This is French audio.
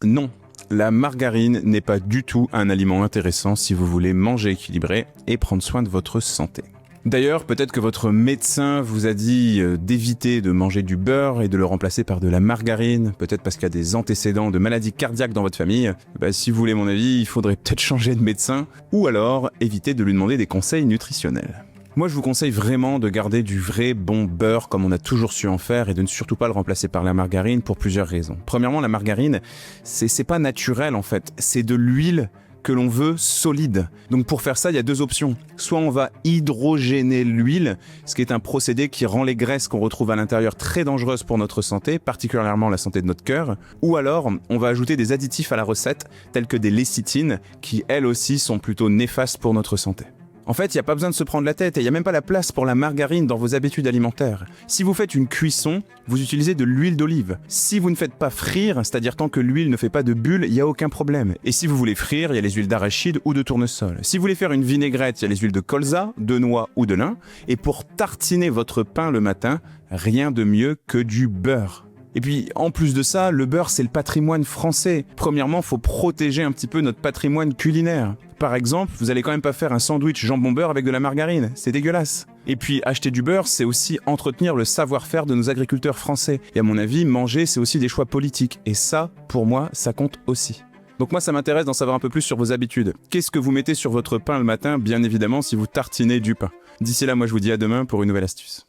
Non, la margarine n'est pas du tout un aliment intéressant si vous voulez manger équilibré et prendre soin de votre santé. D'ailleurs, peut-être que votre médecin vous a dit d'éviter de manger du beurre et de le remplacer par de la margarine, peut-être parce qu'il y a des antécédents de maladies cardiaques dans votre famille. Si vous voulez mon avis, il faudrait peut-être changer de médecin, ou alors éviter de lui demander des conseils nutritionnels. Moi, je vous conseille vraiment de garder du vrai bon beurre comme on a toujours su en faire et de ne surtout pas le remplacer par la margarine pour plusieurs raisons. Premièrement, la margarine, c'est pas naturel en fait, c'est de l'huile que l'on veut solide. Donc pour faire ça, il y a deux options. Soit on va hydrogéner l'huile, ce qui est un procédé qui rend les graisses qu'on retrouve à l'intérieur très dangereuses pour notre santé, particulièrement la santé de notre cœur. Ou alors, on va ajouter des additifs à la recette, tels que des lécithines, qui elles aussi sont plutôt néfastes pour notre santé. En fait, il n'y a pas besoin de se prendre la tête et il n'y a même pas la place pour la margarine dans vos habitudes alimentaires. Si vous faites une cuisson, vous utilisez de l'huile d'olive. Si vous ne faites pas frire, c'est-à-dire tant que l'huile ne fait pas de bulles, il n'y a aucun problème. Et si vous voulez frire, il y a les huiles d'arachide ou de tournesol. Si vous voulez faire une vinaigrette, il y a les huiles de colza, de noix ou de lin. Et pour tartiner votre pain le matin, rien de mieux que du beurre. Et puis, en plus de ça, le beurre, c'est le patrimoine français. Premièrement, faut protéger un petit peu notre patrimoine culinaire. Par exemple, vous allez quand même pas faire un sandwich jambon-beurre avec de la margarine, c'est dégueulasse. Et puis, acheter du beurre, c'est aussi entretenir le savoir-faire de nos agriculteurs français. Et à mon avis, manger, c'est aussi des choix politiques. Et ça, pour moi, ça compte aussi. Donc moi, ça m'intéresse d'en savoir un peu plus sur vos habitudes. Qu'est-ce que vous mettez sur votre pain le matin, bien évidemment, si vous tartinez du pain? D'ici là, moi, je vous dis à demain pour une nouvelle astuce.